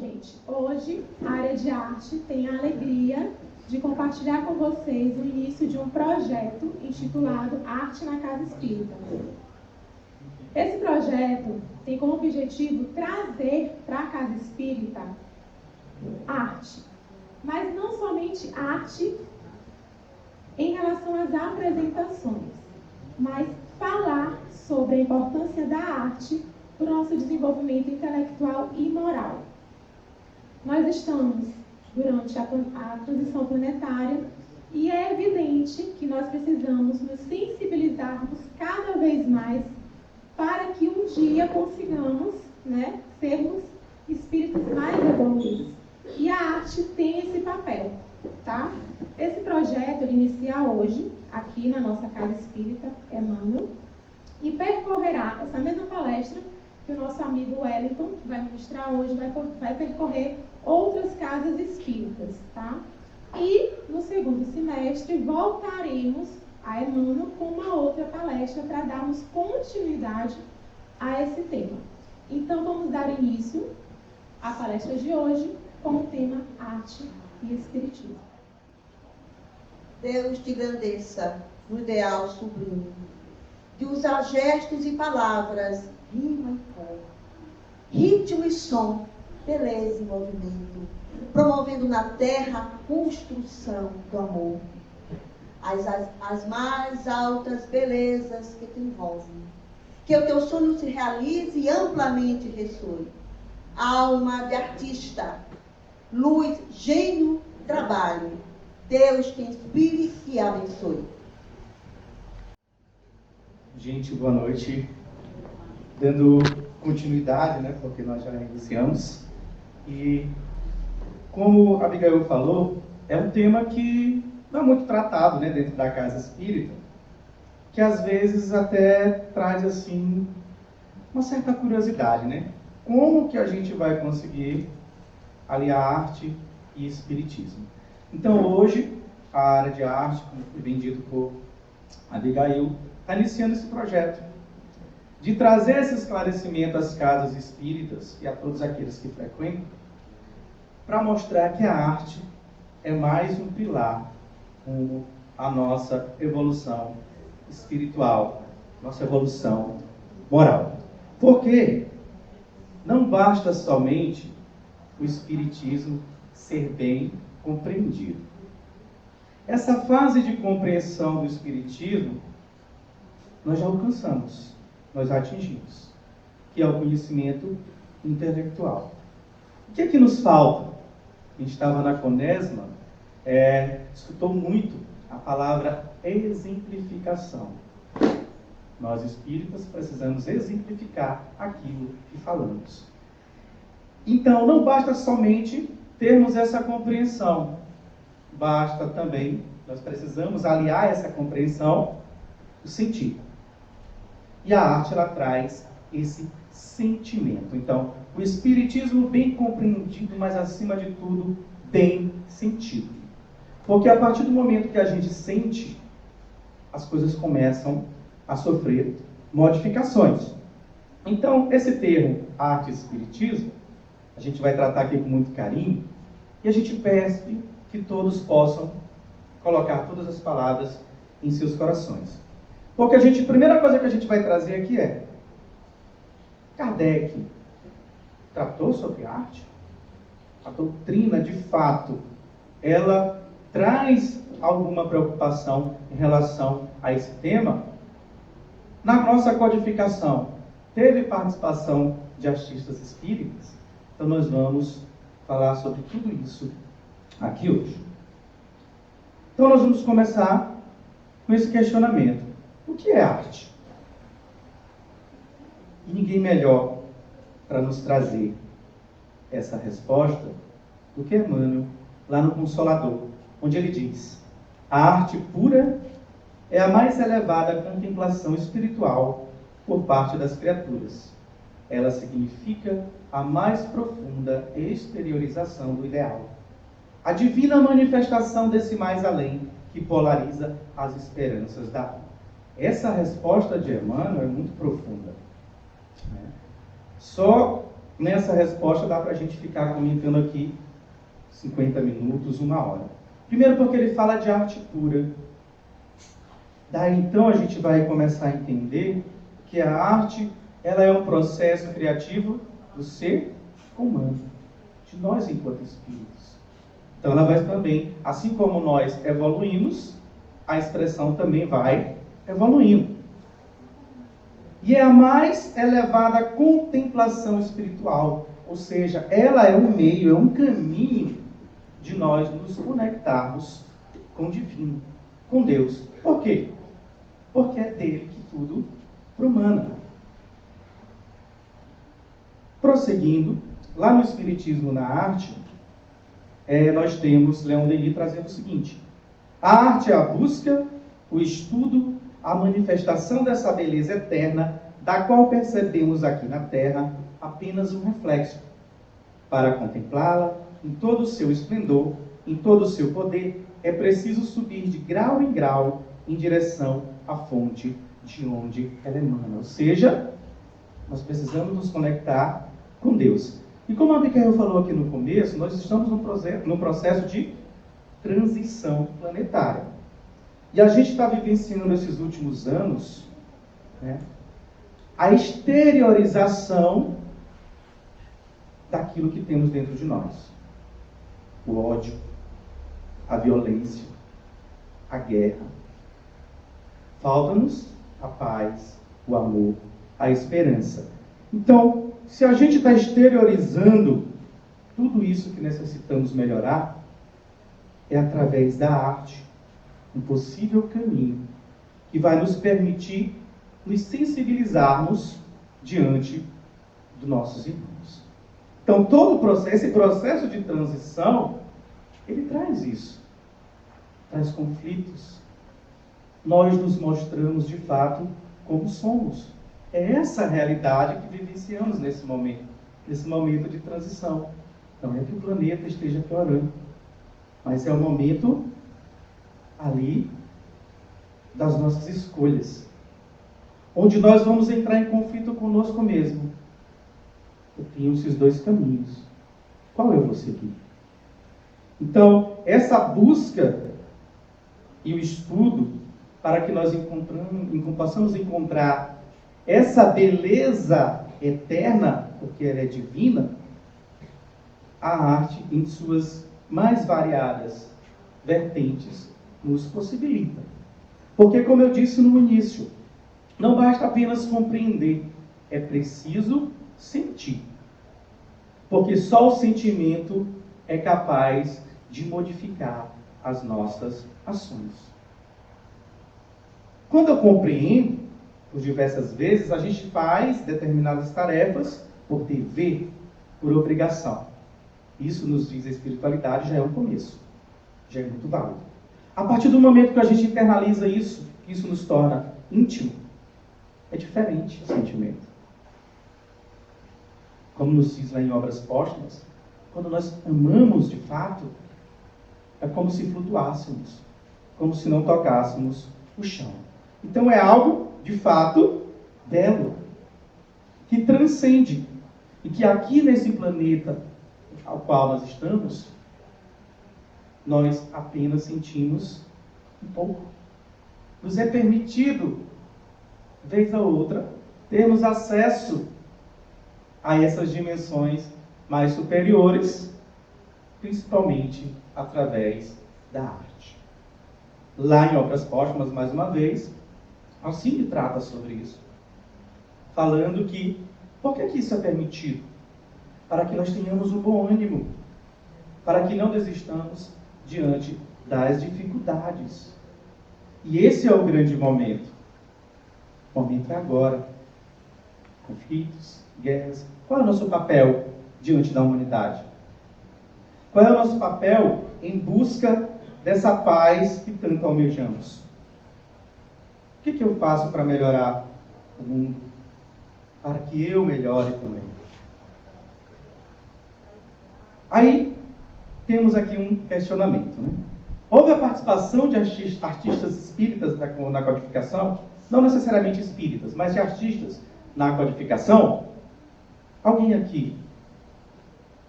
gente, hoje a área de arte tem a alegria de compartilhar com vocês o início de um projeto intitulado Arte na Casa Espírita. Esse projeto tem como objetivo trazer para a Casa Espírita arte, mas não somente arte em relação às apresentações, mas falar sobre a importância da arte para o nosso desenvolvimento intelectual e moral. Nós estamos durante a transição planetária e é evidente que nós precisamos nos sensibilizarmos cada vez mais para que um dia consigamos, sermos espíritos mais evoluídos. E a arte tem esse papel, tá? Esse projeto ele inicia hoje, aqui na nossa Casa Espírita, Emmanuel, e percorrerá essa mesma palestra que o nosso amigo Wellington vai ministrar hoje, vai percorrer outras casas espíritas, tá? E no segundo semestre voltaremos a Emmanuel com uma outra palestra para darmos continuidade a esse tema. Então vamos dar início à palestra de hoje com o tema Arte e Espiritismo. Deus te engrandeça no ideal sublime de usar gestos e palavras, rima e cor, ritmo e som, beleza e movimento, promovendo na terra a construção do amor, as mais altas belezas que te envolvem, que o teu sonho se realize e amplamente ressoe. Alma de artista, luz, gênio, trabalho, Deus te inspire e abençoe. Gente, boa noite. Dando continuidade, porque nós já iniciamos. E como a Abigail falou, é um tema que não é muito tratado, dentro da casa espírita, que às vezes até traz assim uma certa curiosidade, Como que a gente vai conseguir aliar arte e espiritismo? Então hoje a área de arte, como foi bem dito por Abigail, está iniciando esse projeto de trazer esse esclarecimento às casas espíritas e a todos aqueles que frequentam, para mostrar que a arte é mais um pilar rumo à nossa evolução espiritual, nossa evolução moral. Porque não basta somente o espiritismo ser bem compreendido. Essa fase de compreensão do espiritismo nós já alcançamos, nós já atingimos, que é o conhecimento intelectual. O que é que nos falta? A gente estava na Conesma, escutou muito a palavra exemplificação. Nós espíritas precisamos exemplificar aquilo que falamos. Então, não basta somente termos essa compreensão, basta também, nós precisamos aliar essa compreensão o sentido. E a arte, ela traz esse sentimento. Então, o espiritismo bem compreendido, mas acima de tudo, bem sentido. Porque a partir do momento que a gente sente, as coisas começam a sofrer modificações. Então, esse termo arte e espiritismo, a gente vai tratar aqui com muito carinho, e a gente pede que todos possam colocar todas as palavras em seus corações. Porque a primeira coisa que a gente vai trazer aqui é Kardec tratou sobre arte? A doutrina, de fato, ela traz alguma preocupação em relação a esse tema? Na nossa codificação, teve participação de artistas espíritas? Então nós vamos falar sobre tudo isso aqui hoje. Então nós vamos começar com esse questionamento. O que é arte? E ninguém melhor para nos trazer essa resposta do que Emmanuel, lá no Consolador, onde ele diz: a arte pura é a mais elevada contemplação espiritual por parte das criaturas. Ela significa a mais profunda exteriorização do ideal, a divina manifestação desse mais além que polariza as esperanças da alma. Essa resposta de Emmanuel é muito profunda. Só nessa resposta dá para a gente ficar comentando aqui 50 minutos, 1 hora. Primeiro porque ele fala de arte pura. Daí então a gente vai começar a entender que a arte, ela é um processo criativo do ser humano, de nós enquanto espíritos. Então ela vai também, assim como nós evoluímos, a expressão também vai evoluindo. E é a mais elevada contemplação espiritual, ou seja, ela é um meio, é um caminho de nós nos conectarmos com o divino, com Deus. Por quê? Porque é dele que tudo promana. Prosseguindo, lá no Espiritismo na Arte, nós temos Leon Denis trazendo o seguinte: a arte é a busca, o estudo, a manifestação dessa beleza eterna, da qual percebemos aqui na Terra apenas um reflexo. Para contemplá-la em todo o seu esplendor, em todo o seu poder, é preciso subir de grau em grau em direção à fonte de onde ela emana. Ou seja, nós precisamos nos conectar com Deus. E como a Micael falou aqui no começo, nós estamos no processo de transição planetária. E a gente está vivenciando nesses últimos anos, a exteriorização daquilo que temos dentro de nós. O ódio, a violência, a guerra. Falta-nos a paz, o amor, a esperança. Então, se a gente está exteriorizando tudo isso que necessitamos melhorar, é através da arte, um possível caminho que vai nos permitir nos sensibilizarmos diante dos nossos irmãos. Então, todo o processo, esse processo de transição, ele traz isso. Traz conflitos. Nós nos mostramos, de fato, como somos. É essa a realidade que vivenciamos nesse momento de transição. Não é que o planeta esteja piorando, mas é o momento ali das nossas escolhas, onde nós vamos entrar em conflito conosco mesmo. Eu tenho esses dois caminhos. Qual eu vou seguir? Então, essa busca e o estudo para que nós possamos encontrar essa beleza eterna, porque ela é divina, a arte em suas mais variadas vertentes nos possibilita. Porque, como eu disse no início, não basta apenas compreender, é preciso sentir. Porque só o sentimento é capaz de modificar as nossas ações. Quando eu compreendo, por diversas vezes, a gente faz determinadas tarefas por dever, por obrigação. Isso nos diz a espiritualidade, já é um começo. Já é muito válido. A partir do momento que a gente internaliza isso, isso nos torna íntimo, é diferente o sentimento. Como nos diz lá em Obras Póstumas, quando nós amamos de fato, é como se flutuássemos, como se não tocássemos o chão. Então é algo, de fato, belo, que transcende, e que aqui nesse planeta ao qual nós estamos, nós apenas sentimos um pouco. Nos é permitido, vez ou outra, termos acesso a essas dimensões mais superiores, principalmente através da arte. Lá em Obras Póstumas, mais uma vez, Alcine trata sobre isso, falando que, por que isso é permitido? Para que nós tenhamos um bom ânimo, para que não desistamos diante das dificuldades. E esse é o grande momento. O momento é agora. Conflitos, guerras. Qual é o nosso papel diante da humanidade? Qual é o nosso papel em busca dessa paz que tanto almejamos? O que eu faço para melhorar o mundo? Para que eu melhore também. Aí, temos aqui um questionamento. Houve a participação de artistas espíritas na codificação? Não necessariamente espíritas, mas de artistas na codificação? Alguém aqui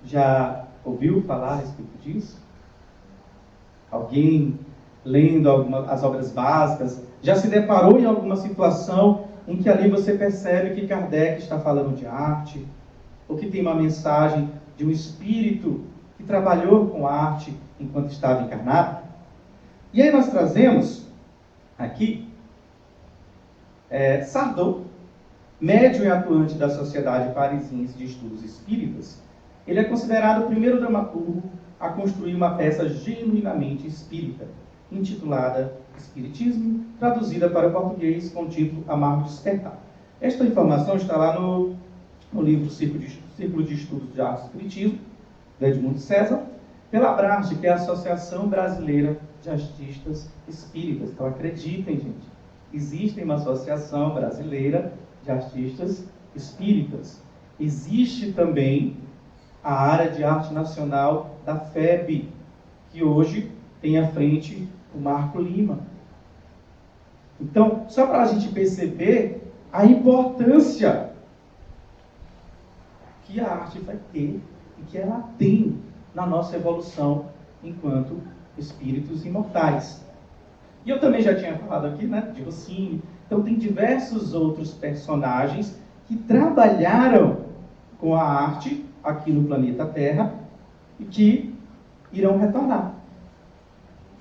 já ouviu falar a respeito disso? Alguém lendo as obras básicas, já se deparou em alguma situação em que ali você percebe que Kardec está falando de arte, ou que tem uma mensagem de um espírito que trabalhou com arte enquanto estava encarnado? E aí nós trazemos aqui Sardou, médium e atuante da Sociedade Parisiense de Estudos Espíritas. Ele é considerado o primeiro dramaturgo a construir uma peça genuinamente espírita, intitulada Espiritismo, traduzida para o português com o título Amargo Despertar. Esta informação está lá no livro Círculo de Estudos de Arte e Espiritismo, do Edmundo César, pela ABRASD, que é a Associação Brasileira de Artistas Espíritas. Então acreditem, gente, existe uma Associação Brasileira de Artistas Espíritas. Existe também a área de arte nacional da FEB, que hoje tem à frente o Marco Lima. Então, só para a gente perceber a importância que a arte vai ter e que ela tem na nossa evolução enquanto espíritos imortais. E eu também já tinha falado aqui, né, de Rossini. Então tem diversos outros personagens que trabalharam com a arte aqui no planeta Terra e que irão retornar.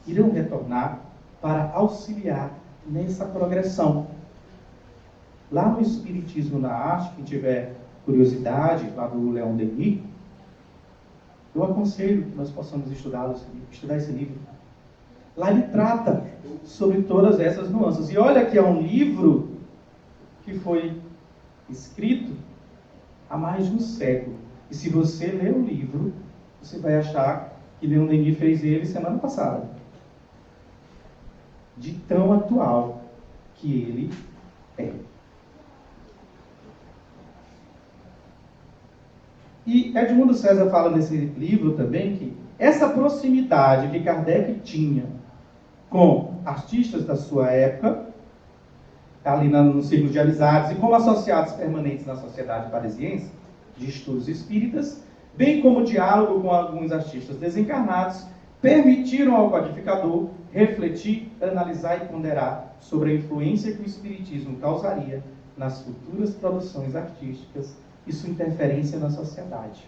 Irão retornar para auxiliar nessa progressão. Lá no Espiritismo na Arte, quem tiver curiosidade, lá do Leon Denis, eu aconselho que nós possamos estudar esse livro. Lá ele trata sobre todas essas nuances. E olha que é um livro que foi escrito há mais de um século. E se você ler o livro, você vai achar que Leon Denis fez ele semana passada. De tão atual que ele é. E Edmundo César fala nesse livro também que essa proximidade que Kardec tinha com artistas da sua época, ali no círculo de amizades, e como associados permanentes na Sociedade Parisiense de Estudos Espíritas, bem como o diálogo com alguns artistas desencarnados, permitiram ao codificador refletir, analisar e ponderar sobre a influência que o Espiritismo causaria nas futuras produções artísticas e sua interferência na sociedade.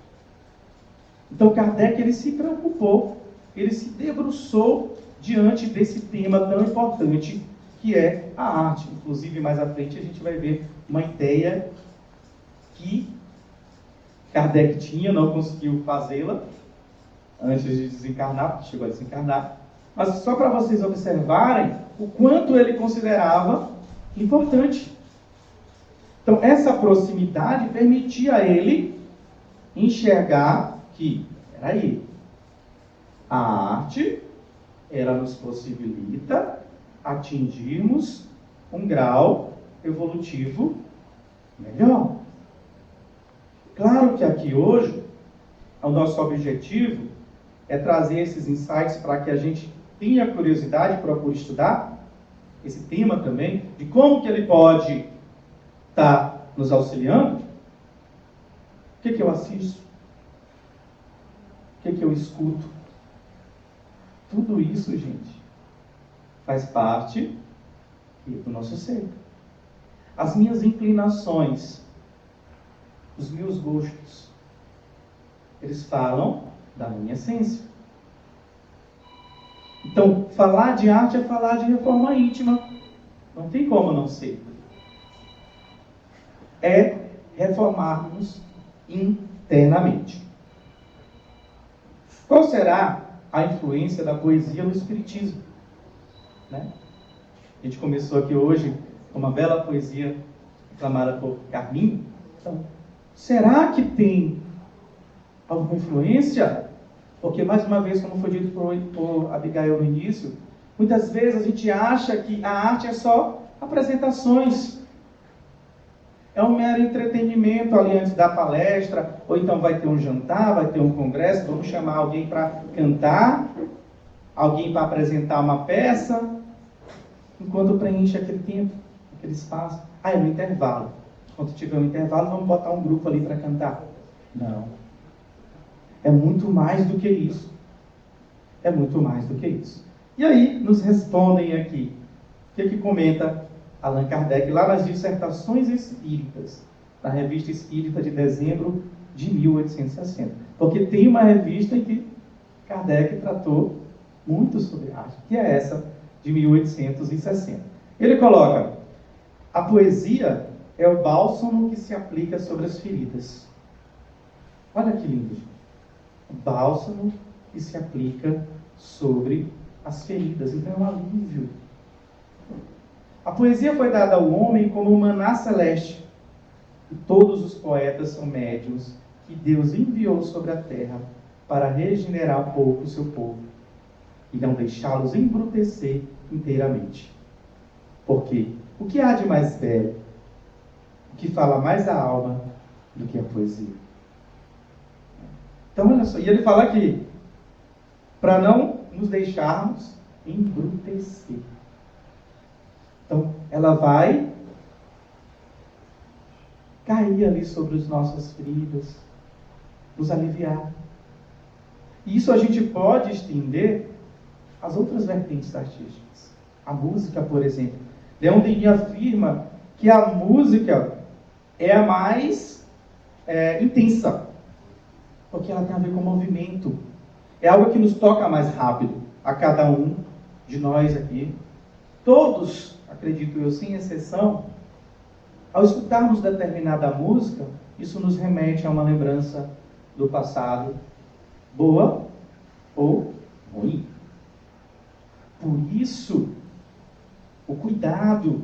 Então Kardec ele se preocupou, ele se debruçou diante desse tema tão importante que é a arte. Inclusive, mais à frente a gente vai ver uma ideia que Kardec tinha, não conseguiu fazê-la antes de desencarnar, porque chegou a desencarnar. Mas só para vocês observarem o quanto ele considerava importante. Então, essa proximidade permitia a ele enxergar que, peraí, a arte, ela nos possibilita atingirmos um grau evolutivo melhor. Claro que aqui hoje, o nosso objetivo é trazer esses insights para que a gente tenha curiosidade e procure estudar esse tema também, de como que ele pode estar nos auxiliando. O que eu assisto? O que eu escuto? Tudo isso, gente, faz parte do nosso ser. As minhas inclinações, os meus gostos, eles falam da minha essência. Então, falar de arte é falar de reforma íntima. Não tem como não ser. É reformarmos internamente. Qual será a influência da poesia no Espiritismo? Né? A gente começou aqui hoje com uma bela poesia declamada por Carminho. Então, será que tem alguma influência? Porque, mais uma vez, como foi dito por Abigail no início, muitas vezes a gente acha que a arte é só apresentações. É um mero entretenimento ali antes da palestra, ou então vai ter um jantar, vai ter um congresso, vamos chamar alguém para cantar, alguém para apresentar uma peça, enquanto preenche aquele tempo, aquele espaço. Ah, é no intervalo. Quando tiver um intervalo, vamos botar um grupo ali para cantar. Não. É muito mais do que isso. É muito mais do que isso. E aí, nos respondem aqui. O que comenta Allan Kardec lá nas Dissertações Espíritas, na Revista Espírita de dezembro de 1860. Porque tem uma revista em que Kardec tratou muito sobre arte, que é essa de 1860. Ele coloca: a poesia é o bálsamo que se aplica sobre as feridas. Olha que lindo, gente. O bálsamo que se aplica sobre as feridas. Então é um alívio. A poesia foi dada ao homem como um maná celeste. E todos os poetas são médiuns que Deus enviou sobre a terra para regenerar um pouco o seu povo e não deixá-los embrutecer inteiramente. Porque o que há de mais belo, o que fala mais a alma do que a poesia? Então, olha só, e ele fala aqui, para não nos deixarmos embrutecer. Então, ela vai cair ali sobre as nossas feridas, nos aliviar. E isso a gente pode estender às outras vertentes artísticas. A música, por exemplo. Leon Denis afirma que a música é a mais intensa, porque ela tem a ver com movimento. É algo que nos toca mais rápido, a cada um de nós aqui. Todos, acredito eu, sem exceção, ao escutarmos determinada música, isso nos remete a uma lembrança do passado, boa ou ruim. Por isso, o cuidado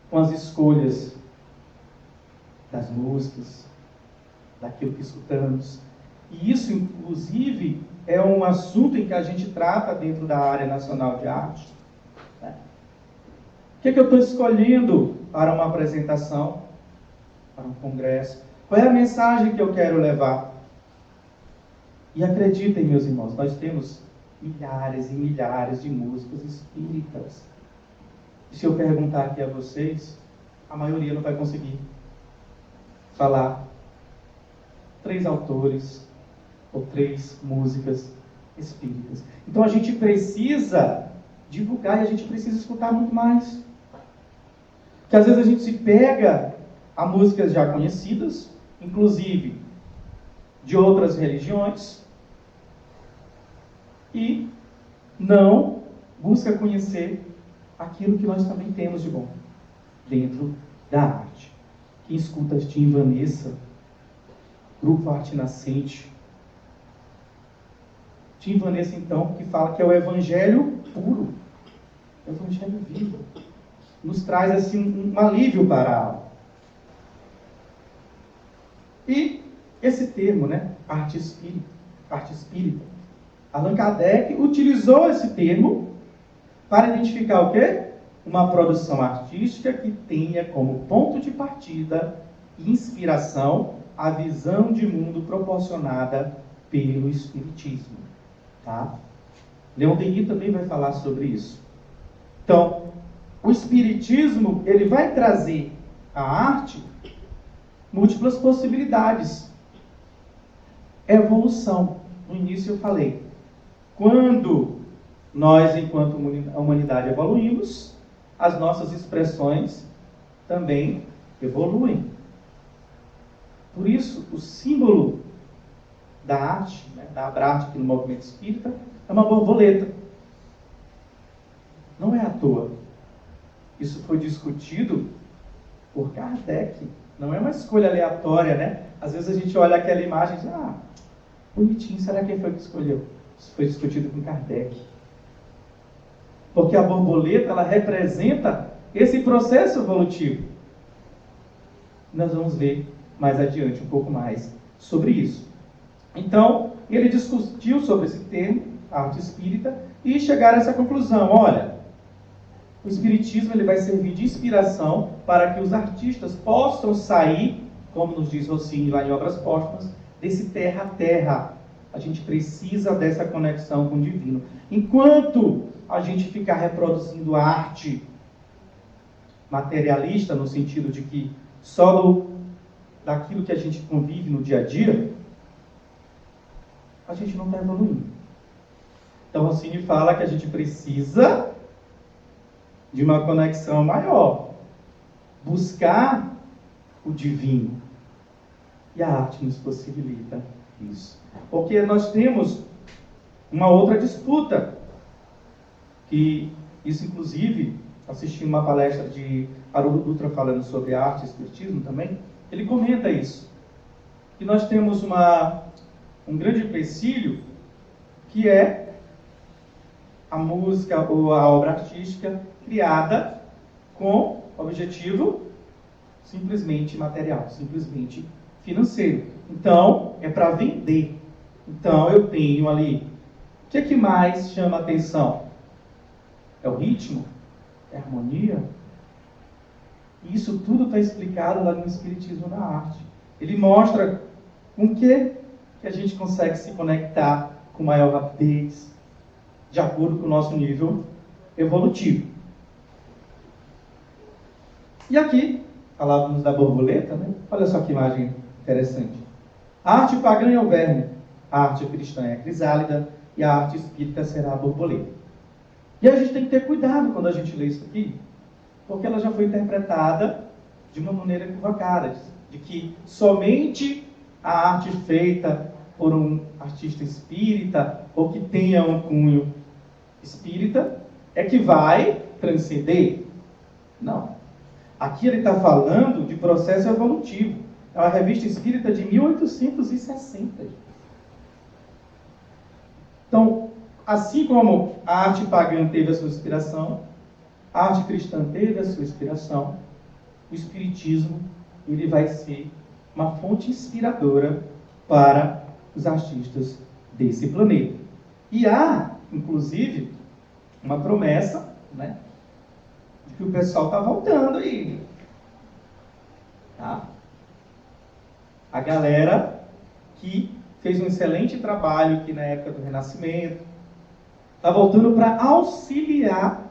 com as escolhas das músicas, daquilo que escutamos. E isso, inclusive, é um assunto em que a gente trata dentro da área nacional de arte. O que eu estou escolhendo para uma apresentação, para um congresso? Qual é a mensagem que eu quero levar? E acreditem, meus irmãos, nós temos milhares e milhares de músicas espíritas. E se eu perguntar aqui a vocês, a maioria não vai conseguir falar 3 autores ou 3 músicas espíritas. Então a gente precisa divulgar e a gente precisa escutar muito mais. Porque às vezes a gente se pega a músicas já conhecidas, inclusive de outras religiões, e não busca conhecer aquilo que nós também temos de bom dentro da arte. Quem escuta Tim Vanessa, Grupo Arte Nascente. Tim Vanessa, então, que fala que é o evangelho puro, o evangelho vivo. Nos traz assim um alívio para a alma. E esse termo, né, arte espírita, Allan Kardec utilizou esse termo para identificar o quê? Uma produção artística que tenha como ponto de partida e inspiração a visão de mundo proporcionada pelo Espiritismo. Tá? Leon Denis também vai falar sobre isso. Então, o Espiritismo, ele vai trazer à arte múltiplas possibilidades. Evolução. No início eu falei, quando nós, enquanto humanidade, evoluímos, as nossas expressões também evoluem. Por isso, o símbolo da arte, né, da arte aqui no movimento espírita, é uma borboleta. Não é à toa. Isso foi discutido por Kardec. Não é uma escolha aleatória, né? Às vezes a gente olha aquela imagem e diz, bonitinho, será quem foi que escolheu? Isso foi discutido com Kardec. Porque a borboleta, ela representa esse processo evolutivo. Nós vamos ver mais adiante um pouco mais sobre isso. Então, ele discutiu sobre esse termo, arte espírita, e chegaram a essa conclusão. Olha, o espiritismo ele vai servir de inspiração para que os artistas possam sair, como nos diz Rossini lá em Obras Póstumas, desse terra a terra. A gente precisa dessa conexão com o divino. Enquanto a gente ficar reproduzindo arte materialista, no sentido de que só daquilo que a gente convive no dia a dia, a gente não está evoluindo. Então, assim, me fala que a gente precisa de uma conexão maior. Buscar o divino. E a arte nos possibilita isso. Porque nós temos uma outra disputa. Que isso, inclusive, assisti uma palestra de Haroldo Dutra falando sobre arte e espiritismo também. Ele comenta isso. Que nós temos um grande empecilho que é a música ou a obra artística criada com objetivo simplesmente material, simplesmente financeiro. Então, é para vender. Então, eu tenho ali... O que é que mais chama a atenção? É o ritmo? É a harmonia? Isso tudo está explicado lá no Espiritismo da Arte. Ele mostra com que a gente consegue se conectar com maior rapidez, de acordo com o nosso nível evolutivo. E aqui, falávamos da borboleta, né? Olha só que imagem interessante. A arte pagã é o verme, a arte cristã é a crisálida e a arte espírita será a borboleta. E a gente tem que ter cuidado quando a gente lê isso aqui, porque ela já foi interpretada de uma maneira equivocada, de que somente a arte feita por um artista espírita ou que tenha um cunho espírita é que vai transcender. Não. Aqui ele está falando de processo evolutivo. É uma revista espírita de 1860. Então, assim como a arte pagã teve a sua inspiração, a arte cristã teve a sua inspiração, o espiritismo ele vai ser uma fonte inspiradora para os artistas desse planeta. E há, inclusive, uma promessa, né, de que o pessoal está voltando aí. Tá? A galera que fez um excelente trabalho aqui na época do Renascimento está voltando para auxiliar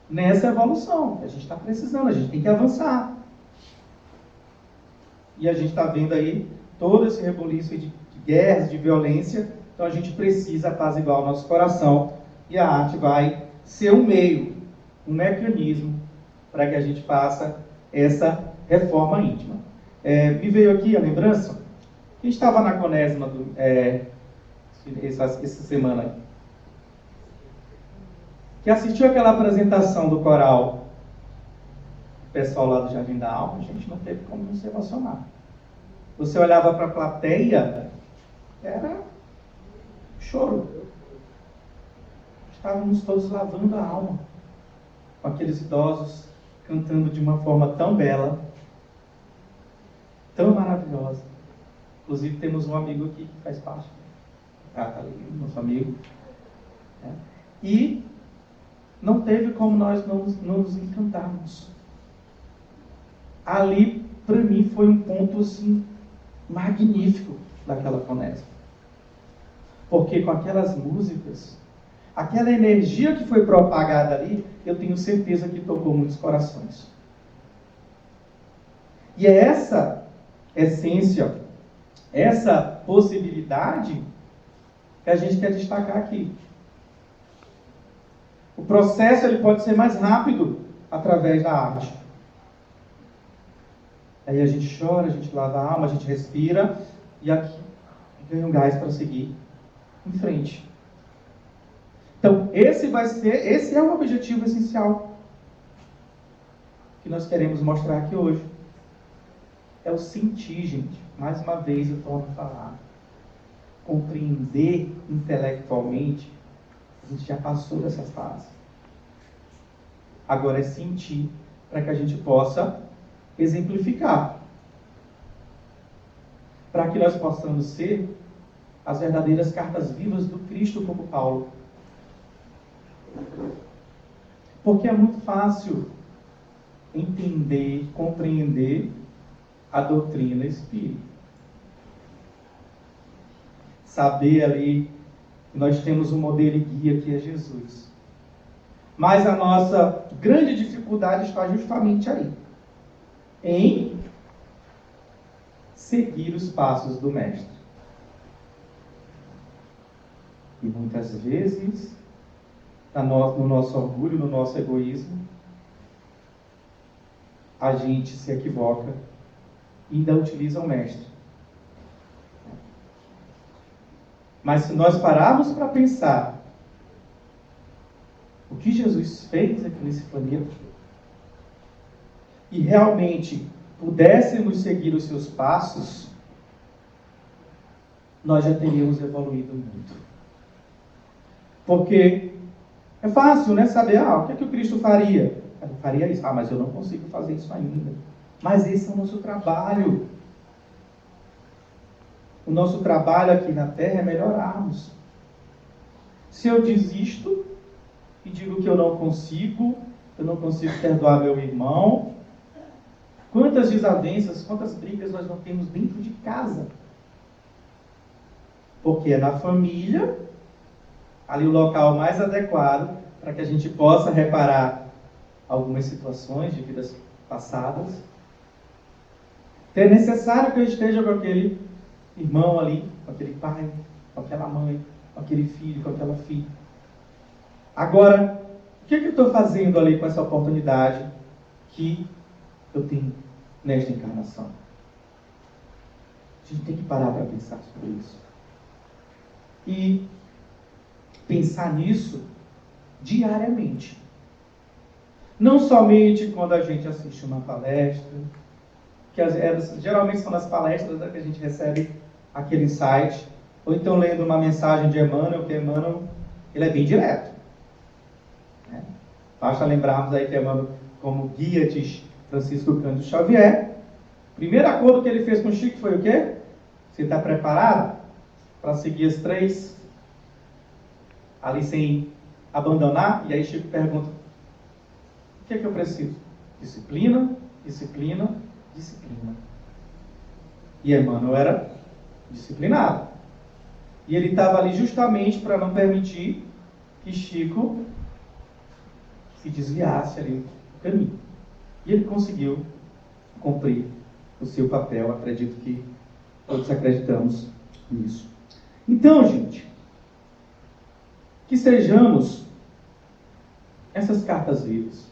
nessa evolução que a gente está precisando, a gente tem que avançar. E a gente está vendo aí todo esse reboliço de guerras, de violência, então a gente precisa apaziguar o nosso coração e a arte vai ser um meio, um mecanismo para que a gente faça essa reforma íntima. Me veio aqui a lembrança, quem estava na Quaresma essa semana aí, que assistiu aquela apresentação do coral, o pessoal lá do Jardim da Alma, a gente não teve como não se emocionar. Você olhava para a plateia, era choro. Estávamos todos lavando a alma, com aqueles idosos cantando de uma forma tão bela, tão maravilhosa. Inclusive temos um amigo aqui que faz parte. Tá ali, nosso amigo. E não teve como nós não nos encantarmos. Ali, para mim, foi um ponto assim, magnífico daquela Quaresma. Porque com aquelas músicas, aquela energia que foi propagada ali, eu tenho certeza que tocou muitos corações. E é essa essência, essa possibilidade que a gente quer destacar aqui. O processo ele pode ser mais rápido através da arte. Aí a gente chora, a gente lava a alma, a gente respira e aqui ganha um gás para seguir em frente. Então, esse é o objetivo essencial que nós queremos mostrar aqui hoje. É o sentir, gente. Mais uma vez eu torno a falar. Compreender intelectualmente, a gente já passou dessa fase. Agora é sentir para que a gente possa exemplificar. Para que nós possamos ser as verdadeiras cartas vivas do Cristo como Paulo. Porque é muito fácil entender, compreender a doutrina espírita. Saber ali que nós temos um modelo e guia que é Jesus. Mas a nossa grande dificuldade está justamente aí. Em seguir os passos do Mestre. E muitas vezes, no nosso orgulho, no nosso egoísmo, a gente se equivoca e ainda utiliza o mestre. Mas se nós pararmos para pensar o que Jesus fez aqui nesse planeta e realmente pudéssemos seguir os seus passos, nós já teríamos evoluído muito. Porque é fácil, né? Saber, o que é que o Cristo faria? Ele faria isso. Mas eu não consigo fazer isso ainda. Mas esse é o nosso trabalho. O nosso trabalho aqui na Terra é melhorarmos. Se eu desisto e digo que eu não consigo perdoar meu irmão, quantas desavenças, quantas brigas nós não temos dentro de casa? Porque é na família, ali o local mais adequado para que a gente possa reparar algumas situações de vidas passadas. É necessário que eu esteja com aquele irmão ali, com aquele pai, com aquela mãe, com aquele filho, com aquela filha. Agora, o que eu estou fazendo ali com essa oportunidade que eu tenho nesta encarnação? A gente tem que parar para pensar sobre isso. E pensar nisso diariamente. Não somente quando a gente assiste uma palestra, que geralmente são nas palestras que a gente recebe aquele insight, ou então lendo uma mensagem de Emmanuel, que Emmanuel ele é bem direto. Né? Basta lembrarmos aí que Emmanuel, como guia de Francisco Cândido Xavier, o primeiro acordo que ele fez com Chico foi o quê? Você está preparado para seguir as 3 ali sem abandonar? E aí Chico pergunta, o que é que eu preciso? Disciplina, disciplina, disciplina. E Emmanuel era disciplinado. E ele estava ali justamente para não permitir que Chico se desviasse ali do caminho. E ele conseguiu cumprir o seu papel. Acredito que todos acreditamos nisso. Então, gente, que sejamos essas cartas vivas,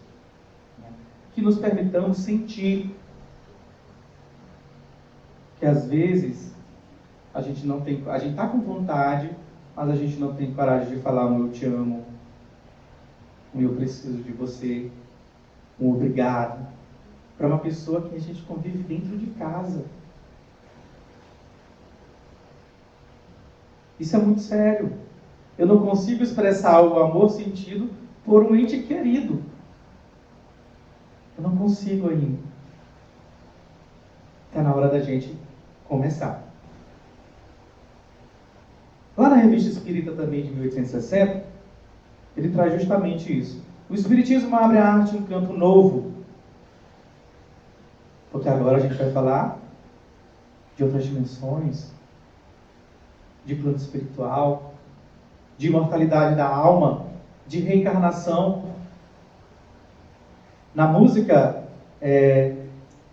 né? Que nos permitamos sentir que às vezes a gente está com vontade, mas a gente não tem coragem de falar um eu te amo, um eu preciso de você, um obrigado, para uma pessoa que a gente convive dentro de casa. Isso é muito sério. Eu não consigo expressar o amor sentido por um ente querido. Eu não consigo ainda. Está na hora da gente começar. Lá na Revista Espírita também de 1860, ele traz justamente isso. O Espiritismo abre à arte um campo novo. Porque agora a gente vai falar de outras dimensões, de plano espiritual, de imortalidade da alma, de reencarnação. Na música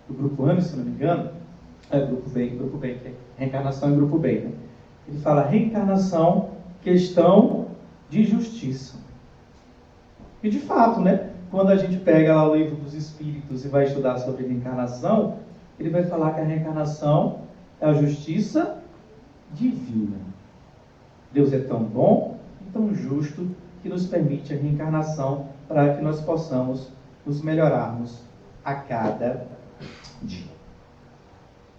do Grupo Ano, se não me engano, Grupo Bem, que é reencarnação em Grupo Bem, né? Ele fala reencarnação, questão de justiça. E de fato, né? Quando a gente pega lá o Livro dos Espíritos e vai estudar sobre reencarnação, ele vai falar que a reencarnação é a justiça divina. Deus é tão bom e tão justo que nos permite a reencarnação para que nós possamos nos melhorarmos a cada dia.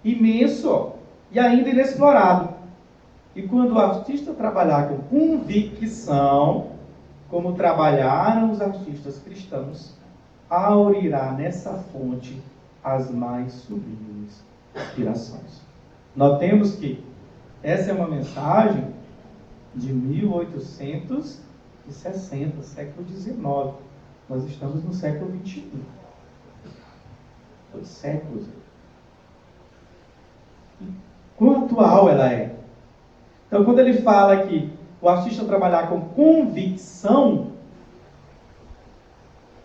Imenso e ainda inexplorado. E quando o artista trabalhar com convicção, como trabalharam os artistas cristãos, aurirá nessa fonte as mais sublimes inspirações. Notemos que essa é uma mensagem de 1860, século XIX. Nós estamos no século XXI. 2 séculos. E quão atual ela é? Então, quando ele fala que o artista trabalhar com convicção,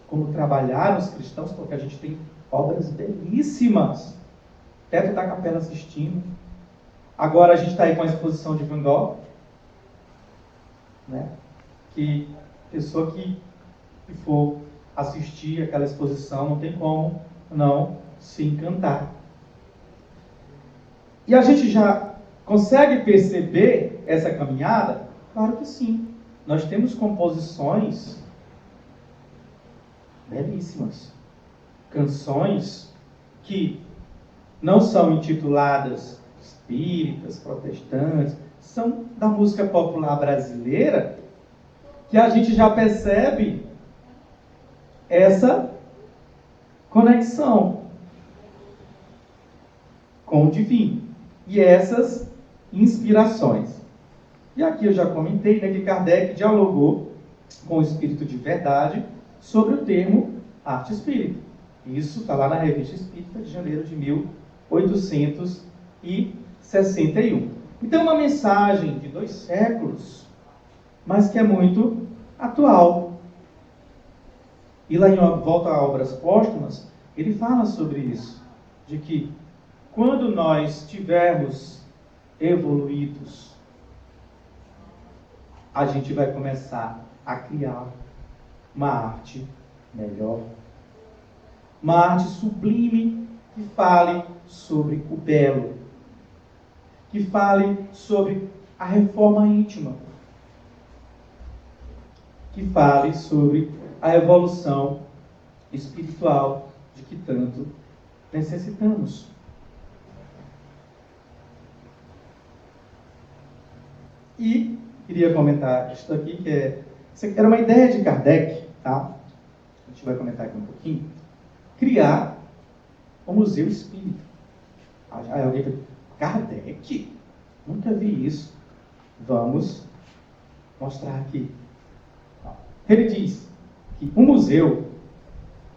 como trabalharam os cristãos, porque a gente tem obras belíssimas. Teto da Capela Sistina. Agora a gente está aí com a exposição de Van Gogh. né? Que pessoa que for assistir aquela exposição não tem como não se encantar. E a gente já consegue perceber essa caminhada? Claro que sim. Nós temos composições belíssimas. Canções que não são intituladas espíritas, protestantes, são da música popular brasileira, que a gente já percebe essa conexão com o divino e essas inspirações. E aqui eu já comentei, né, que Kardec dialogou com o espírito de verdade sobre o termo arte espírita. Isso está lá na Revista Espírita de janeiro de 1861. Então, uma mensagem de 2 séculos, mas que é muito atual. E lá em Volta a Obras Póstumas, ele fala sobre isso, de que quando nós tivermos evoluídos, a gente vai começar a criar uma arte melhor, uma arte sublime que fale sobre o belo, que fale sobre a reforma íntima, que fale sobre a evolução espiritual de que tanto necessitamos. E queria comentar isso aqui, isso aqui era uma ideia de Kardec, tá? A gente vai comentar aqui um pouquinho. Criar um museu espírita. Aí alguém fala, Kardec? Nunca vi isso. Vamos mostrar aqui. Ele diz que um museu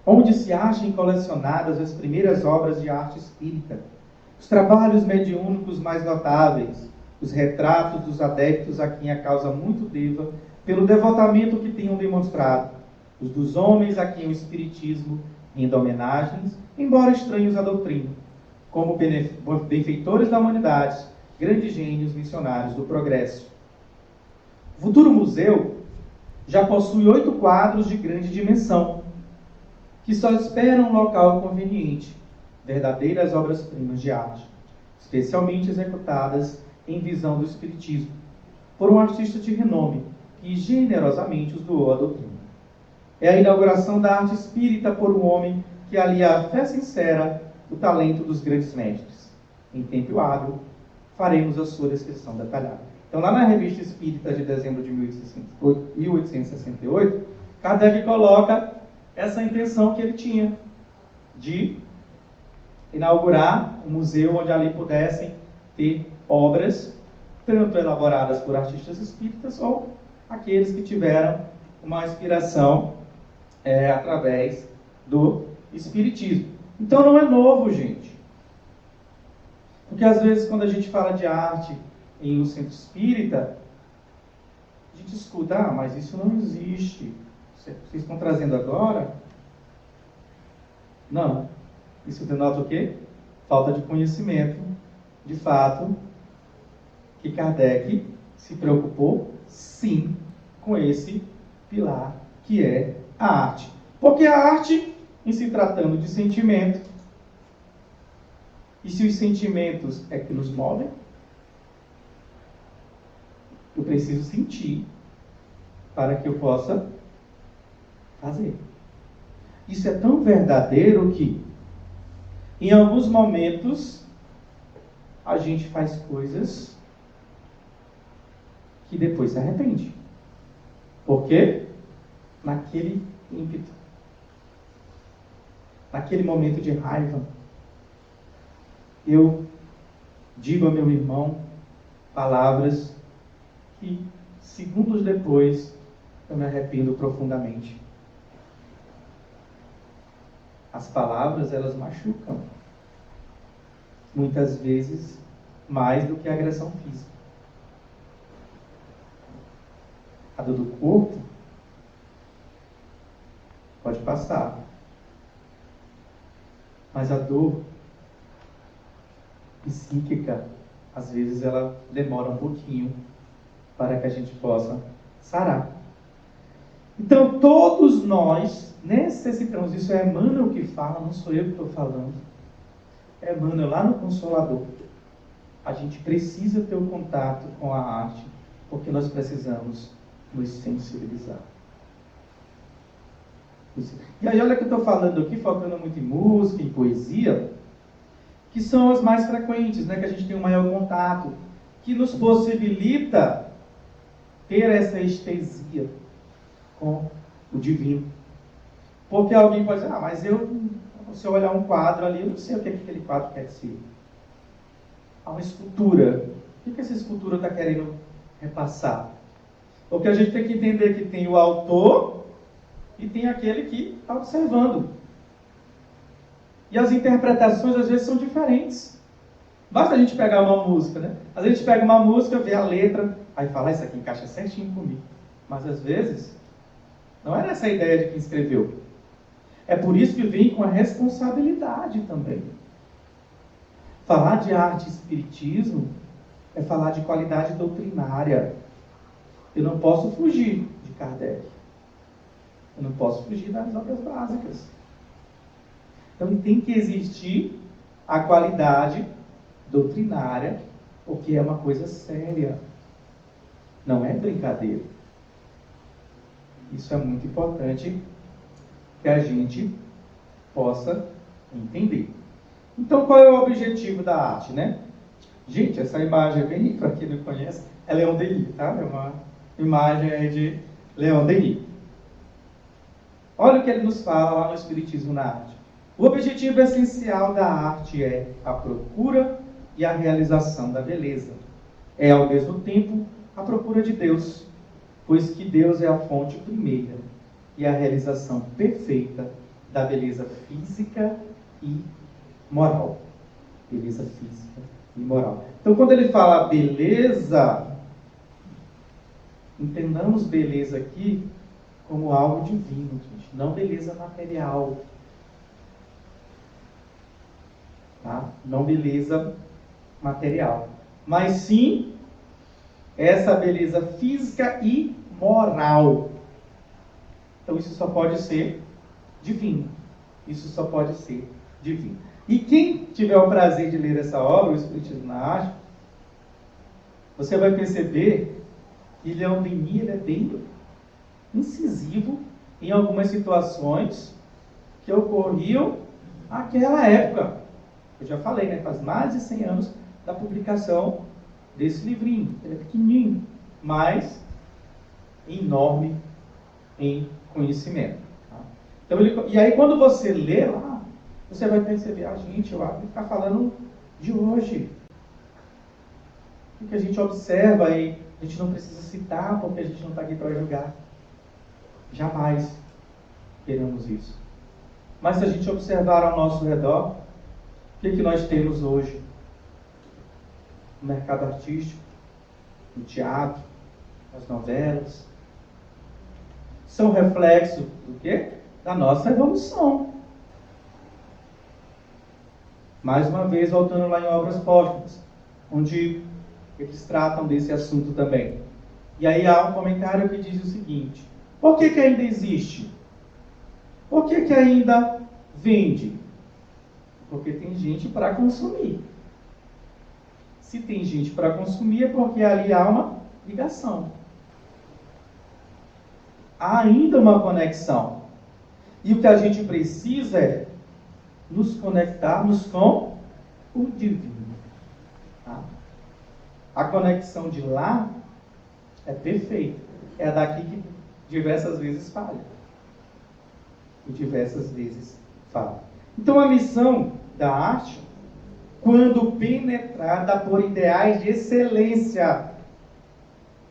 onde se achem colecionadas as primeiras obras de arte espírita, os trabalhos mediúnicos mais notáveis, os retratos dos adeptos a quem a causa muito deva, pelo devotamento que tenham demonstrado, os dos homens a quem o Espiritismo renda homenagens, embora estranhos à doutrina, como benfeitores da humanidade, grandes gênios missionários do progresso. O futuro museu já possui 8 quadros de grande dimensão, que só esperam um local conveniente, verdadeiras obras-primas de arte, especialmente executadas em visão do Espiritismo, por um artista de renome, que generosamente os doou à doutrina. É a inauguração da arte espírita por um homem que alia a fé sincera, o talento dos grandes mestres. Em tempo hábil, faremos a sua descrição detalhada. Então, lá na Revista Espírita de dezembro de 1868, Kardec coloca essa intenção que ele tinha de inaugurar um museu onde ali pudessem ter obras, tanto elaboradas por artistas espíritas ou aqueles que tiveram uma inspiração através do espiritismo. Então não é novo, gente. Porque às vezes quando a gente fala de arte em um centro espírita, a gente escuta, mas isso não existe. Vocês estão trazendo agora? Não. Isso denota o quê? Falta de conhecimento, de fato, que Kardec se preocupou, sim, com esse pilar que é a arte. Porque a arte, em se tratando de sentimento, e se os sentimentos é que nos movem, eu preciso sentir para que eu possa fazer. Isso é tão verdadeiro que, em alguns momentos, a gente faz coisas que depois se arrepende. Por quê? Naquele ímpeto, naquele momento de raiva, eu digo ao meu irmão palavras que, segundos depois, eu me arrependo profundamente. As palavras, elas machucam. Muitas vezes, mais do que a agressão física. A dor do corpo pode passar. Mas a dor psíquica, às vezes, ela demora um pouquinho para que a gente possa sarar. Então, todos nós necessitamos, isso é Emmanuel que fala, não sou eu que estou falando. É Emmanuel lá no Consolador. A gente precisa ter o contato com a arte, porque nós precisamos nos sensibilizar. E aí, olha que eu estou falando aqui, focando muito em música, em poesia, que são as mais frequentes, né, que a gente tem um maior contato, que nos possibilita ter essa estesia com o divino. Porque alguém pode dizer, mas se eu olhar um quadro ali, eu não sei o que aquele quadro quer dizer. Há uma escultura. O que essa escultura está querendo repassar? Porque a gente tem que entender que tem o autor e tem aquele que está observando. E as interpretações, às vezes, são diferentes. Basta a gente pegar uma música, né? Às vezes a gente pega uma música, vê a letra, aí fala, isso aqui encaixa certinho comigo. Mas, às vezes, não era essa a ideia de quem escreveu. É por isso que vem com a responsabilidade também. Falar de arte e espiritismo é falar de qualidade doutrinária. Eu não posso fugir de Kardec. Eu não posso fugir das obras básicas. Então tem que existir a qualidade doutrinária, porque é uma coisa séria. Não é brincadeira. Isso é muito importante que a gente possa entender. Então, qual é o objetivo da arte, né? Gente, essa imagem bem, para quem não conhece, é Leon Denis, tá? É uma imagem aí de Leon Denis. Olha o que ele nos fala lá no Espiritismo na Arte. O objetivo essencial da arte é a procura e a realização da beleza. É, ao mesmo tempo, a procura de Deus, pois que Deus é a fonte primeira e a realização perfeita da beleza física e moral. Beleza física e moral. Então, quando ele fala beleza, entendamos beleza aqui como algo divino, gente, não beleza material. Tá? Não beleza material. Mas sim, essa beleza física e moral. Então, isso só pode ser divino. Isso só pode ser divino. E quem tiver o prazer de ler essa obra, o Espiritismo na Arte, você vai perceber que Leon Denis é bem incisivo em algumas situações que ocorriam naquela época. Eu já falei, né? Faz mais de 100 anos da publicação desse livrinho. Ele é pequenininho, mas enorme em conhecimento. Tá? Então, e aí, quando você lê lá, você vai perceber, gente, eu acho que está falando de hoje. O que a gente observa e a gente não precisa citar, porque a gente não está aqui para julgar. Jamais queremos isso. Mas se a gente observar ao nosso redor, o que nós temos hoje? No mercado artístico, no teatro, nas novelas. São reflexo do quê? Da nossa evolução. Mais uma vez, voltando lá em Obras Póstumas, onde eles tratam desse assunto também. E aí há um comentário que diz o seguinte: por que ainda existe? Por que ainda vende? Porque tem gente para consumir. Se tem gente para consumir, é porque ali há uma ligação. Há ainda uma conexão. E o que a gente precisa é nos conectarmos com o divino. Tá? A conexão de lá é perfeita. É a daqui que diversas vezes falha. E diversas vezes falha. Então a missão da arte, quando penetrada por ideais de excelência,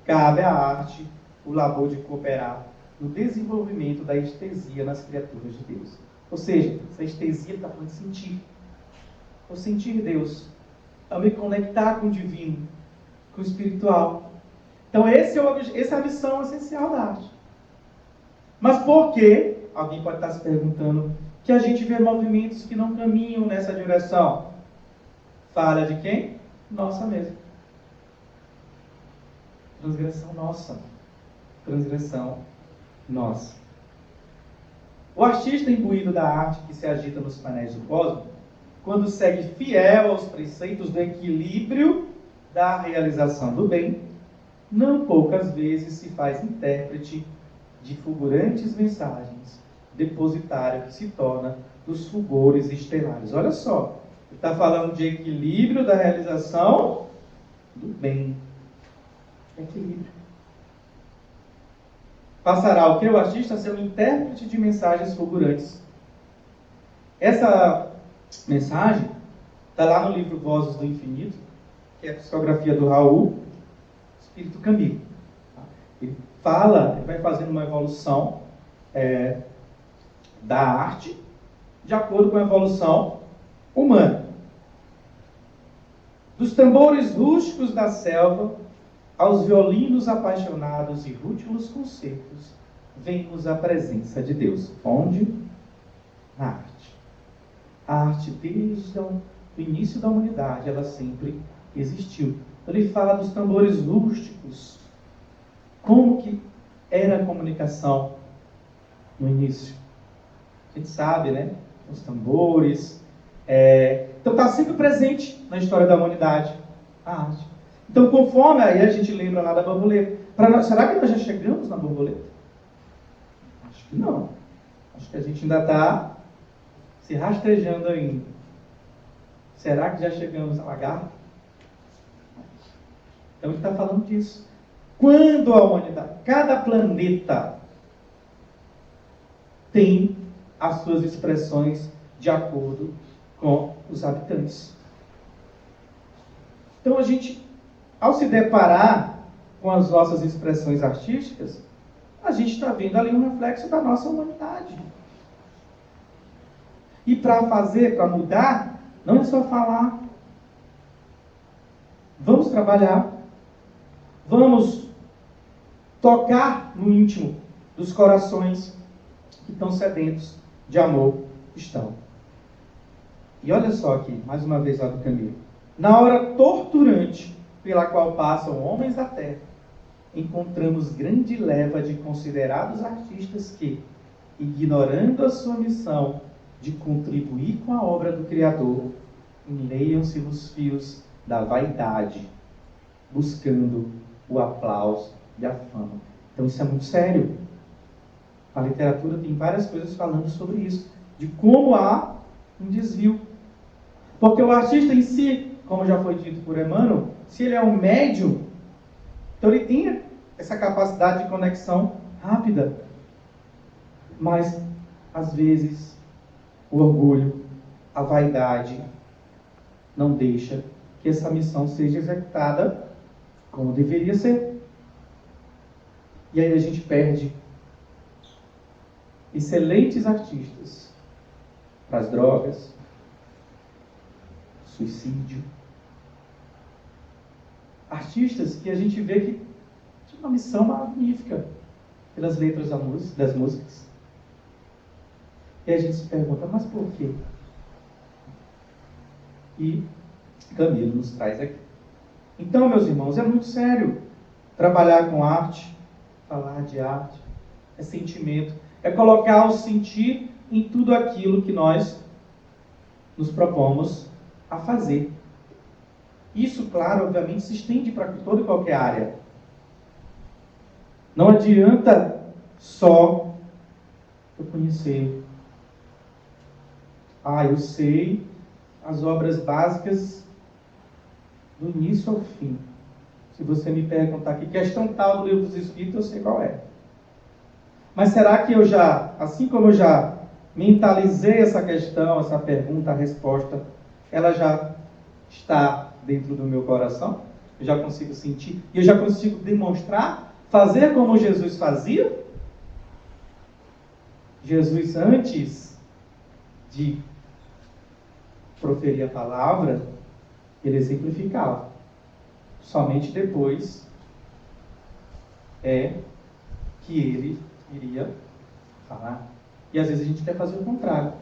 cabe à arte o labor de cooperar no desenvolvimento da estesia nas criaturas de Deus. Ou seja, essa estesia está falando de sentir. Vou sentir Deus. Ao me conectar com o divino, com o espiritual. Então essa é a missão essencial da arte. Mas por que, alguém pode estar se perguntando, que a gente vê movimentos que não caminham nessa direção? Falha de quem? Nossa mesmo. Transgressão nossa. transgressão nossa. O artista imbuído da arte que se agita nos painéis do cosmos, quando segue fiel aos preceitos do equilíbrio da realização do bem, não poucas vezes se faz intérprete de fulgurantes mensagens, depositário que se torna dos fulgores estelares. Olha só, ele está falando de equilíbrio da realização do bem. Equilíbrio. Passará o que? O artista a ser um intérprete de mensagens fulgurantes. Essa mensagem está lá no livro Vozes do Infinito, que é a psicografia do Raul, Espírito Camilo. Ele fala, ele vai fazendo uma evolução da arte de acordo com a evolução humana. Dos tambores rústicos da selva aos violinos apaixonados e rútilos concertos, vem-nos a presença de Deus. Onde? Na arte. A arte, desde o início da humanidade, ela sempre existiu. Ele fala dos tambores rústicos. Como que era a comunicação no início? A gente sabe, né? Os tambores. Então está sempre presente na história da humanidade a arte. Então, conforme aí a gente lembra lá da borboleta. Será que nós já chegamos na borboleta? Acho que não. Acho que a gente ainda está se rastejando ainda. Será que já chegamos à lagarta? Então, ele está falando disso. Quando a humanidade, cada planeta tem as suas expressões de acordo com os habitantes. Então, a gente, ao se deparar com as nossas expressões artísticas, a gente está vendo ali um reflexo da nossa humanidade. E para mudar, não é só falar. Vamos trabalhar. Vamos tocar no íntimo dos corações que estão sedentos de amor cristão. E olha só aqui, mais uma vez lá do Camilo. Na hora torturante pela qual passam homens da terra, encontramos grande leva de considerados artistas que, ignorando a sua missão de contribuir com a obra do Criador, enleiam-se nos fios da vaidade, buscando o aplauso e a fama. Então isso é muito sério. A literatura tem várias coisas falando sobre isso, de como há um desvio. Porque o artista em si, como já foi dito por Emmanuel, se ele é um médium, então ele tem essa capacidade de conexão rápida. Mas, às vezes, o orgulho, a vaidade, não deixa que essa missão seja executada como deveria ser. E aí a gente perde excelentes artistas para as drogas, suicídio. Artistas que a gente vê que tinha uma missão magnífica pelas letras das músicas. E a gente se pergunta, mas por quê? E Camilo nos traz aqui. Então, meus irmãos, é muito sério trabalhar com arte, falar de arte, é sentimento, é colocar o sentir em tudo aquilo que nós nos propomos a fazer. Isso, claro, obviamente, se estende para toda e qualquer área. Não adianta só eu conhecer. Eu sei as obras básicas do início ao fim. Se você me perguntar que questão tal do Livro dos Espíritos, eu sei qual é. Mas será que eu já, assim como eu já mentalizei essa questão, essa pergunta, a resposta, ela já está dentro do meu coração? Eu já consigo sentir? E eu já consigo demonstrar? Fazer como Jesus fazia? Jesus, antes de proferir a palavra, ele exemplificava. Somente depois é que ele iria falar. E às vezes a gente quer fazer o contrário.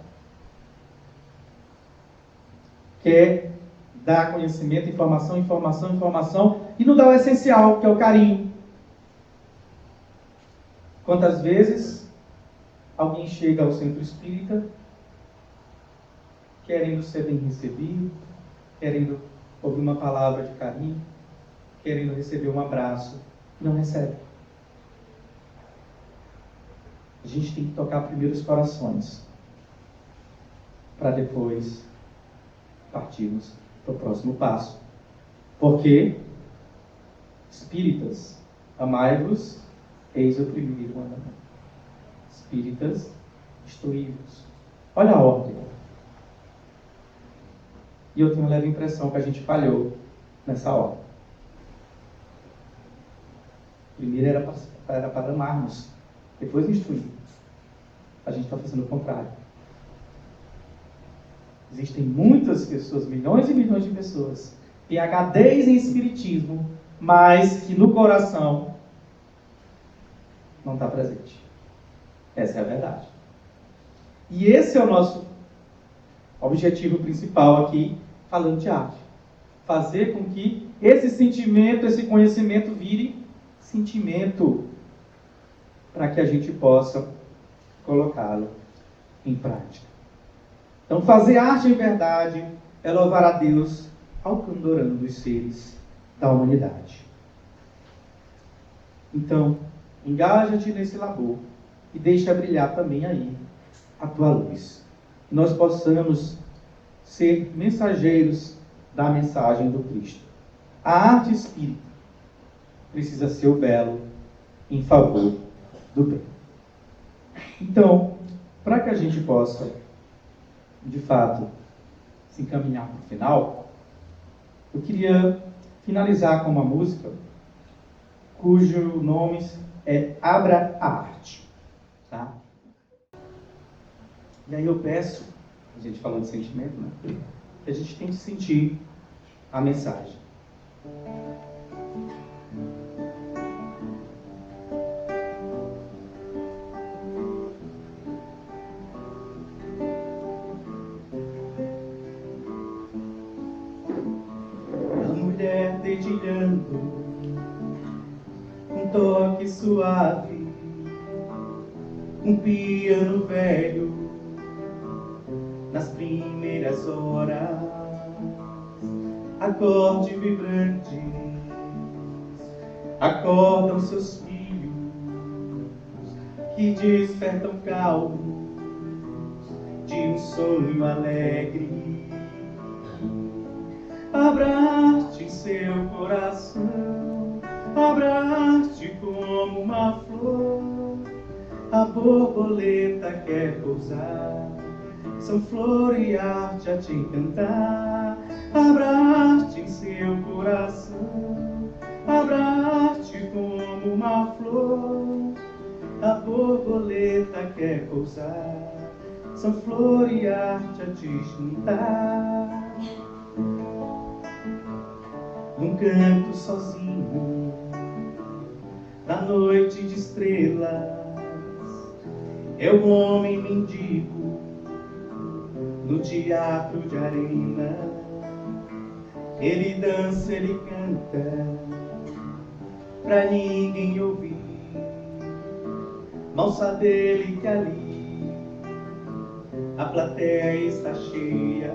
Quer dar conhecimento, informação, e não dá o essencial, que é o carinho. Quantas vezes alguém chega ao centro espírita querendo ser bem recebido, querendo ouvir uma palavra de carinho, querendo receber um abraço, não recebe. A gente tem que tocar primeiro os corações, para depois partirmos para o próximo passo. Porque, espíritas, amai-vos, eis o primeiro mandamento. Espíritas, instruí-vos. Olha a ordem. E eu tenho a leve impressão que a gente falhou nessa ordem. Primeiro era para amarmos, depois instruir. A gente está fazendo o contrário. Existem muitas pessoas, milhões e milhões de pessoas, PhDs em espiritismo, mas que no coração não está presente. Essa é a verdade. E esse é o nosso objetivo principal aqui, falando de arte. Fazer com que esse sentimento, esse conhecimento vire sentimento, para que a gente possa colocá-lo em prática. Então, fazer arte em verdade é louvar a Deus alcandorando os seres da humanidade. Então, engaja-te nesse labor e deixa brilhar também aí a tua luz. Que nós possamos ser mensageiros da mensagem do Cristo. A arte espírita precisa ser o belo em favor do bem. Então, para que a gente possa, de fato, se encaminhar para o final, eu queria finalizar com uma música cujo nome é Abra a Arte. Tá? E aí eu peço, a gente falou de sentimento, né? Que a gente tente sentir a mensagem. Dedilhando um toque suave, um piano velho nas primeiras horas, acorde vibrante, acordam seus filhos que despertam calmos de um sonho alegre. Abra-te em seu coração, abra-te como uma flor, a borboleta quer pousar, são flor e arte a te encantar. Abra-te em seu coração, abra-te como uma flor, a borboleta quer pousar, são flor e arte a te juntar. Num canto sozinho, na noite de estrelas, é o homem mendigo no teatro de arena. Ele dança, ele canta, pra ninguém ouvir, mal sabe ele que ali a plateia está cheia.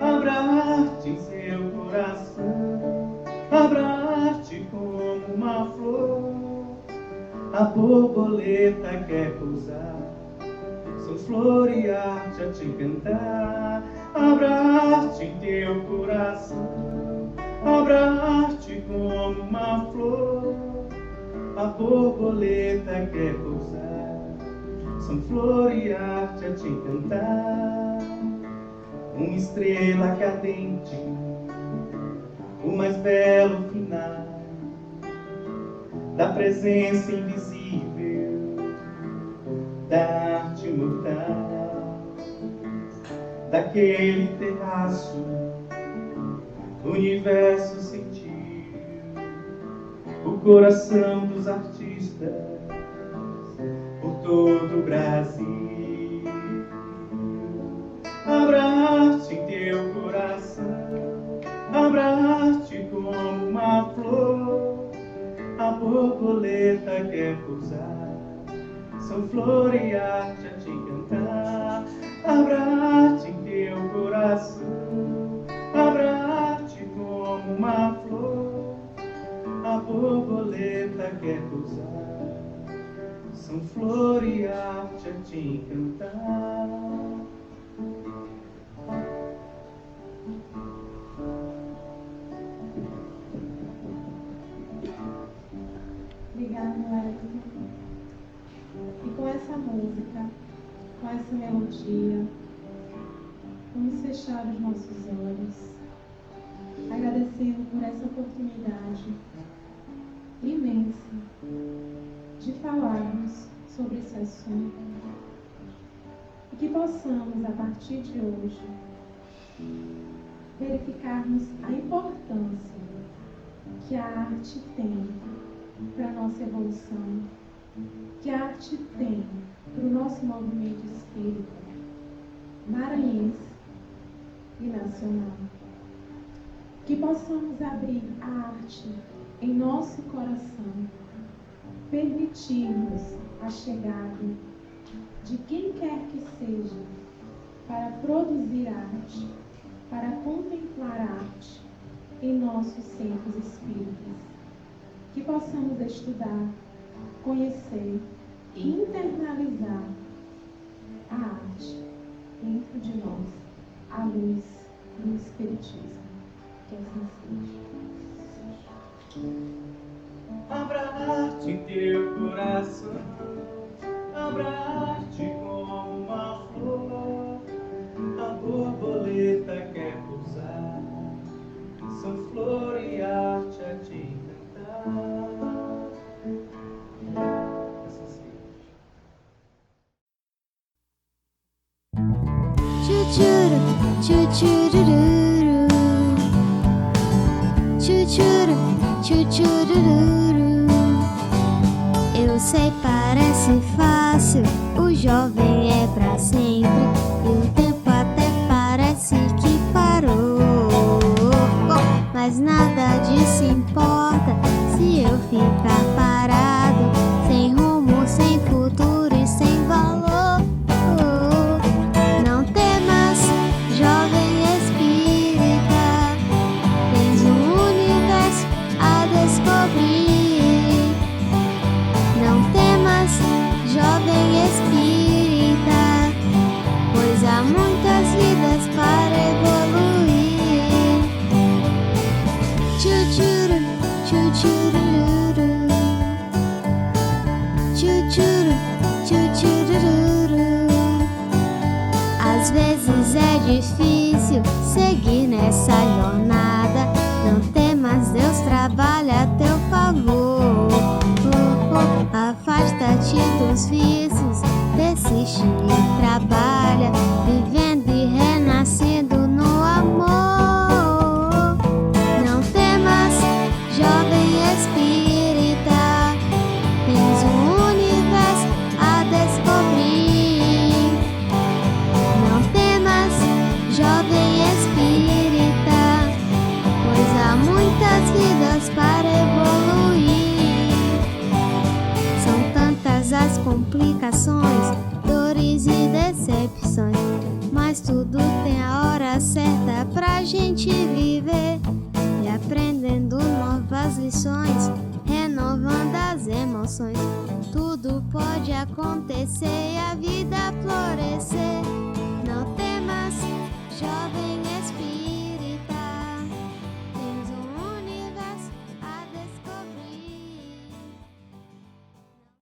Abra-te em seu coração, abra-te como uma flor, a borboleta quer pousar, são flor e arte a te encantar. Abra-te em teu coração, abra-te como uma flor, a borboleta quer pousar, são flor e arte a te encantar. Uma estrela cadente, o mais belo final da presença invisível da arte mortal, daquele terraço o universo sentiu, o coração dos artistas por todo o Brasil. Abra-te em teu coração, abra-te como uma flor, a borboleta quer pousar, são flor e arte a te cantar. Abra-te em teu coração, abra-te como uma flor, a borboleta quer pousar, são flor e arte a te cantar. Obrigada, Wellington. E com essa música, com essa melodia, vamos fechar os nossos olhos, agradecendo por essa oportunidade imensa de falarmos sobre esse assunto e que possamos, a partir de hoje, verificarmos a importância que a arte tem para a nossa evolução, que a arte tem para o nosso movimento espírita maranhense e nacional. Que possamos abrir a arte em nosso coração, permitirmos a chegada de quem quer que seja para produzir arte, para contemplar arte em nossos centros espíritas. Que possamos estudar, conhecer e internalizar a arte dentro de nós, à luz do Espiritismo. Que assim seja. Abra-te em teu coração, abra-te como uma flor, a borboleta quer pousar, são flor e arte a te cantar. Chuchuru, chuchururu, chuchuru, chuchururu. Eu sei, parece fácil, o jovem é pra sempre, e o tempo até parece que parou. Mas nada disso importa se eu ficar parado, sem rumo, sem futuro e sem valor. Às vezes é difícil seguir nessa jornada, não temas, Deus trabalha a teu favor. Afasta-te dos vícios, persiste e trabalha, vivendo e renascendo no amor. Não temas, jovem espírita, tens um universo a descobrir. Não temas, jovem espírita, pois há muitas vidas para evoluir. São tantas as complicações, dores e decepções, mas tudo tem a hora certa pra gente viver, e aprendendo novas lições, renovando as emoções. Tudo pode acontecer e a vida florescer. Não temas, jovem